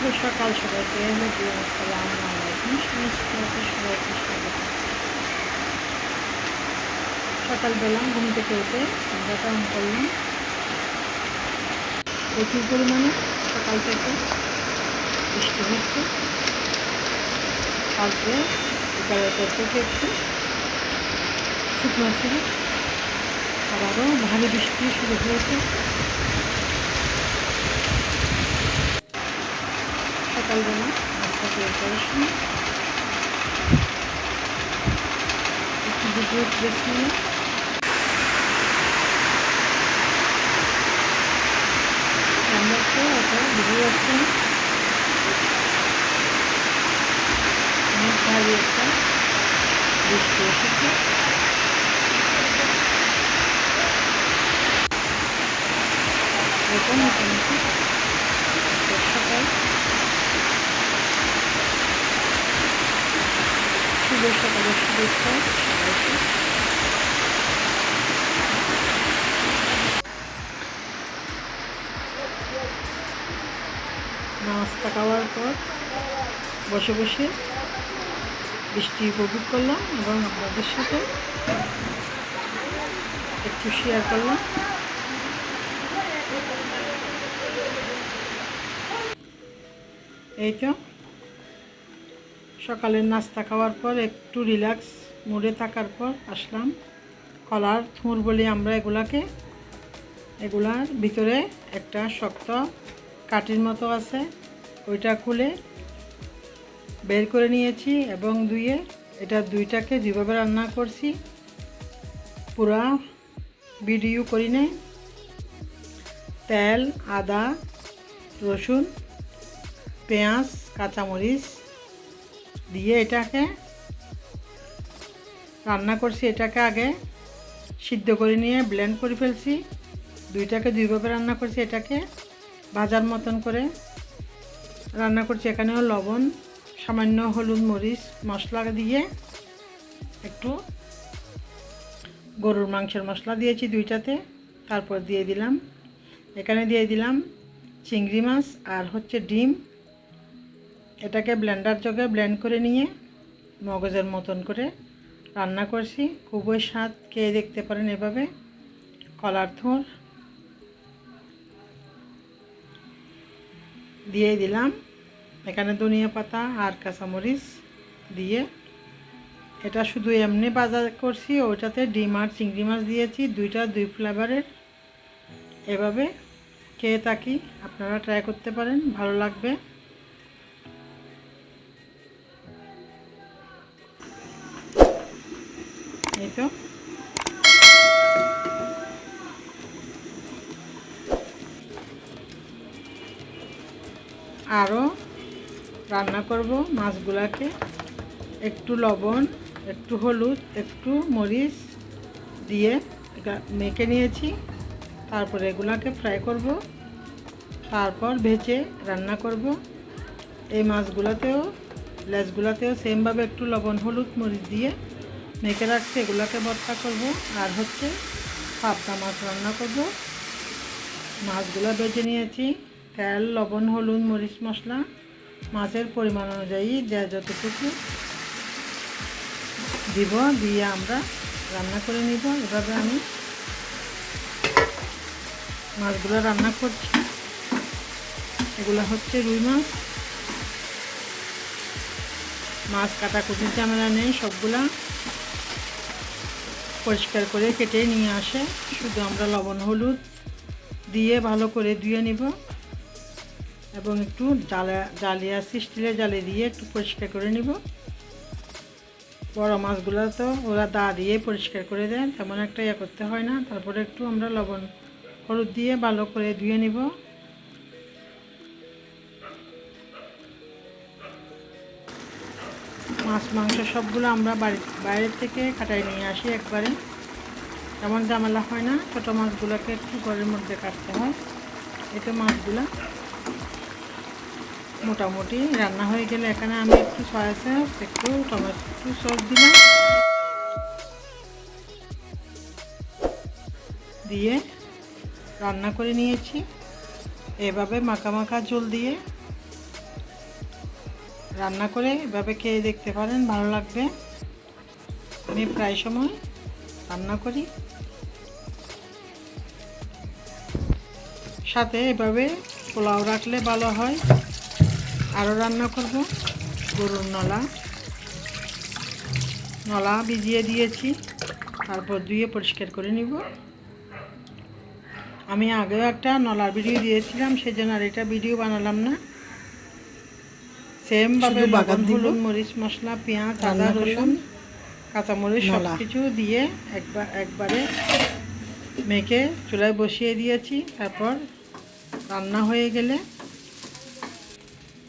শুভ সকাল সবাইকে। আসসালামু আলাইকুম। সবাইকে স্বাগত। সকালবেলা ঘুম থেকে উঠে চুলাটা অন করলাম। প্রচুর পরিমাণে সকাল থেকে বৃষ্টি হচ্ছে। কালকে বিকালের পর থেকে একটু শুকনো ছিল, আবারও ভারী বৃষ্টি শুরু হয়েছে। সকালবেলা নাস্তা তৈরি করার সময় একটু ভিডিও করেছিলাম। আমরা তো একটা ভিডিও আসছেন অনেক ভারী একটা বৃষ্টি এসেছে। এটা মোটামুটি সকাল। শুভ সকালের শুভেচ্ছা সবাইকে। নাস্তা খাওয়ার পর বসে বসে বৃষ্টি উপভোগ করলাম এবং আপনাদের সাথে একটু শেয়ার করলাম। এই তো সকালের নাস্তা খাওয়ার পর একটু রিল্যাক্স মুডে থাকার পর আসলাম। কলার থুর বলি আমরা এগুলার ভিতরে একটা শক্ত কাঠির মতো আছে, ওইটা খুলে বের করে নিয়েছি এবং ধুয়ে এটা দুইটাকে যেভাবে রান্না করছি পুরা ভিডিও করি নাই। তেল, আদা, রসুন, পেঁয়াজ, কাঁচামরিচ দিয়ে এটাকে রান্না করছি। এটাকে আগে সিদ্ধ করে নিয়ে ব্লেন্ড করে ফেলছি। দুইটাকে দুইভাবে রান্না করছি। এটাকে ভাজার মতন করে রান্না করছি। এখানেও লবণ, সামান্য হলুদ, মরিচ মশলা দিয়ে একটু গরুর মাংসের মশলা দিয়েছি দুইটাতে। তারপর দিয়ে দিলাম চিংড়ি মাছ আর ডিম। এটাকে ব্লেন্ডার জগে ব্লেন্ড করে নিয়ে মগজের মতন করে রান্না করছি। খুবই স্বাদ, খেয়ে দেখতে পারেন এভাবে। কলার থুর দিয়ে দিলাম এখানে ধনিয়া পাতা আর কাঁচামরিচ দিয়ে। এটা শুধু এমনি ভাজা করছি, ওইটাতে ডিম আর চিংড়ি মাছ দিয়েছি, দুই ফ্লেভারের। এভাবে খেয়ে থাকি, আপনারা ট্রাই করতে পারেন, ভালো লাগবে। এই তো আরও রান্না করব মাছগুলাকে। একটু লবণ, একটু হলুদ, একটু মরিচ দিয়ে মেখে নিয়েছি। তারপরে এগুলাকে ফ্রাই করব, তারপর ভেজে রান্না করব। এই মাছগুলোতেও লেজগুলোতেও সেমভাবে একটু লবণ, হলুদ, মরিচ দিয়ে মেখে রাখছি। এগুলোকে ভর্তা করব। আর পাবদা মাছ রান্না করব। মাছগুলো ভেজে নিয়েছি। তেল, লবণ, হলুদ, মরিচ মশলা মাছের পরিমাণ অনুযায়ী যতটুকু দিয়ে আমরা রান্না করে নিব। এভাবে আমি মাছগুলো রান্না করছি। এগুলো রুই মাছ কাটাকুটির ঝামেলা নেই, সবগুলা পরিষ্কার করে কেটে নিয়ে আসে। শুধু আমরা লবণ হলুদ দিয়ে ভালো করে ধুয়ে নিব এবং একটু জালিয়া স্টিলের জালি দিয়ে একটু পরিষ্কার করে নিব। বড় মাছগুলো তো ওরা দা দিয়ে পরিষ্কার করে দেয়, তেমন একটা করতে হয় না। তারপরে একটু আমরা লবণ হলুদ দিয়ে ভালো করে ধুয়ে নিব। মাছ মাংস সবগুলো আমরা বাইরের থেকে কাটাই নিয়ে আসি একবারে, তেমন ঝামেলা হয় না। ছোটো মাছগুলোকে একটু ঘরের মধ্যে কাটতে হয়। এতে মাছগুলো মোটামুটি রান্না হয়ে গেলে এখানে আমি একটু সয়া সস, একটু টমেটো সস দিলাম, দিয়ে রান্না করে নিয়েছি। এভাবে মাখা মাখা ঝোল দিয়ে রান্না করে এভাবে খেয়ে দেখতে পারেন, ভালো লাগবে। আমি প্রায় সময় রান্না করি। সাথে এভাবে পোলাও রাখলে ভালো হয়। আরও রান্না করব গরুর নলা ভিজিয়ে দিয়েছি, তারপর ধুয়ে পরিষ্কার করে নিব। আমি আগেও একটা নলার ভিডিও দিয়েছিলাম, সেজন্য আর এটা ভিডিও বানালাম না। সেমভাবে লবণ, হলুদ, মরিচ, মশলা, পেঁয়াজ, আদা, রসুন, কাঁচামরিচ সব কিছু দিয়ে একবারে মেখে চুলায় বসিয়ে দিয়েছি। তারপর রান্না হয়ে গেলে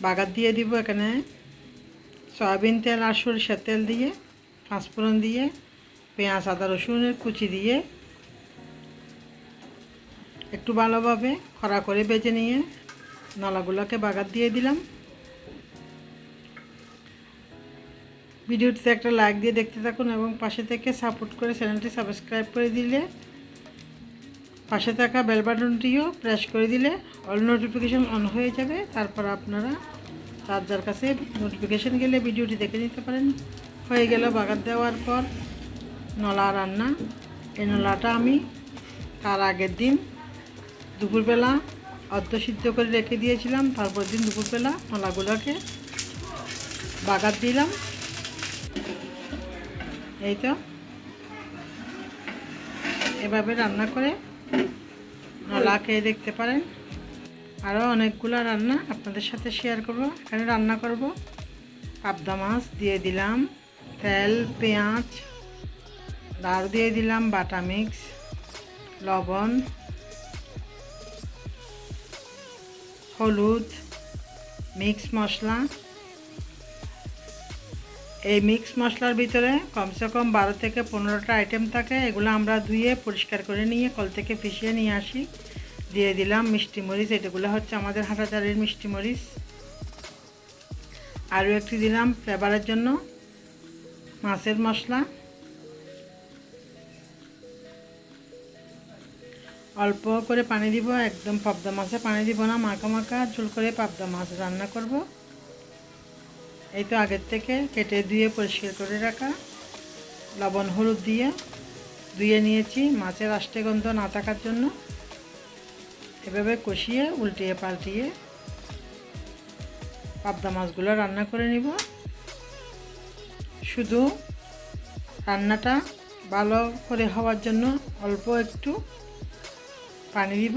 বাগার দিয়ে দিব। এখানে সয়াবিন তেল আর সরিষার তেল দিয়ে, পাঁচফোড়ন দিয়ে, পেঁয়াজ, আদা, রসুনের কুচি দিয়ে একটু ভালোভাবে খড়া করে বেজে নিয়ে নলাগুলোকে বাগার দিয়ে দিলাম। ভিডিওটিতে একটা লাইক দিয়ে দেখতে থাকুন এবং পাশে থেকে সাপোর্ট করে চ্যানেলটি সাবস্ক্রাইব করে দিলে, পাশে থাকা বেল বাটনটিও প্রেস করে দিলে অল নোটিফিকেশন অন হয়ে যাবে। তারপর আপনারা যার কাছে নোটিফিকেশন গেলে ভিডিওটি দেখে নিতে পারেন। হয়ে গেল বাগার দেওয়ার পর নলা রান্না। এই নলাটা আমি তার আগের দিন দুপুরবেলা অর্ধ সিদ্ধ করে রেখে দিয়েছিলাম। তারপর দিন দুপুরবেলা নলাগুলোকে বাগার দিলাম। এই তো এভাবে রান্না করে নলা খেয়ে দেখতে পারেন। আরও অনেকগুলো রান্না আপনাদের সাথে শেয়ার করব। এখানে রান্না করব পাবদা মাছ দিয়ে দিলাম, তেল, পেঁয়াজ, আর দিয়ে দিলাম বাটা মিক্স, লবণ, হলুদ, মিক্স মশলা। এই মিক্স মশলার ভিতরে কমসে কম 12 থেকে 15টা আইটেম থাকে। এগুলো আমরা ধুয়ে পরিষ্কার করে নিয়ে কল থেকে পিষিয়ে নিয়ে আসি। দিয়ে দিলাম মিষ্টি মরিচ, এগুলো হচ্ছে আমাদের হাটাচারের মিষ্টি মরিচ। আরও একটি দিলাম ফ্লেভারের জন্য মাছের মশলা। অল্প করে পানি দিব, একদম পাবদা মাছে পানি দিব না, মাখা মাখা ঝোল করে পাবদা মাছ রান্না করব। এই তো আগের থেকে কেটে ধুয়ে পরিষ্কার করে রাখা, লবণ হলুদ দিয়ে ধুয়ে নিয়েছি মাছের আষ্টে গন্ধ না থাকার জন্য। এভাবে কষিয়ে উল্টিয়ে পাল্টিয়ে পাবদা মাছগুলো রান্না করে নিব। শুধু রান্নাটা ভালো করে হওয়ার জন্য অল্প একটু পানি দিব।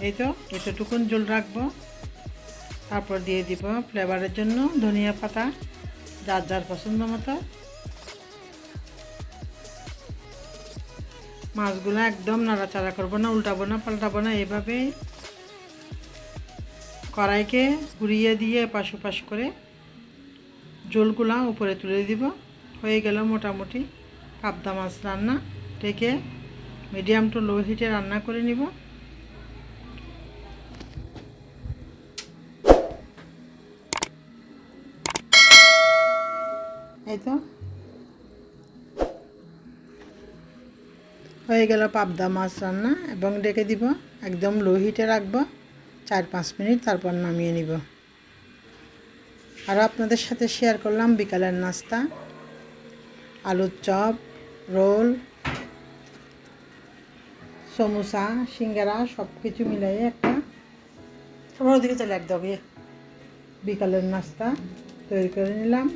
এই তো এতটুকুন ঝোল রাখবো। তারপর দিয়ে দিব ফ্লেভারের জন্য ধনিয়া পাতা, যার পছন্দ মতো। মাছগুলো একদম নাড়াচাড়া করবো না, উল্টাবো না, পাল্টাবো না। এভাবে কড়াইকে ঘুরিয়ে দিয়ে এপাশ ওপাশ করে ঝোলগুলা উপরে তুলে দিব। হয়ে গেল মোটামুটি পাবদা মাছ রান্না। ঢেকে মিডিয়াম টু লো হিটে রান্না করে নিব। এই তো হয়ে গেল পাবদা মাছ রান্না এবং ঢেকে দিব। একদম লো হিটে রাখবো 4-5 মিনিট, তারপর নামিয়ে নিব। আরও আপনাদের সাথে শেয়ার করলাম বিকালের নাস্তা, আলুর চপ, রোল, সমোসা, সিঙ্গারা সব কিছু মিলাই একটা সবার ওদিকে চলে একদম বিকালের নাস্তা তৈরি করে নিলাম।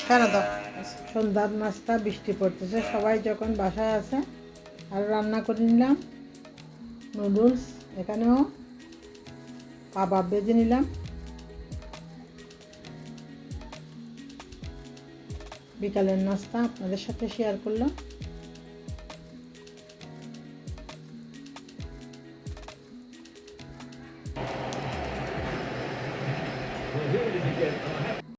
কেন তো সন্ধ্যার নাস্তা, বৃষ্টি পড়তেছে, সবাই যখন বাসায় আছে। আর রান্না করে নিলাম নুডলস, এখানেও কাবাব ভেজে নিলাম। বিকালের নাস্তা আপনাদের সাথে শেয়ার করলাম।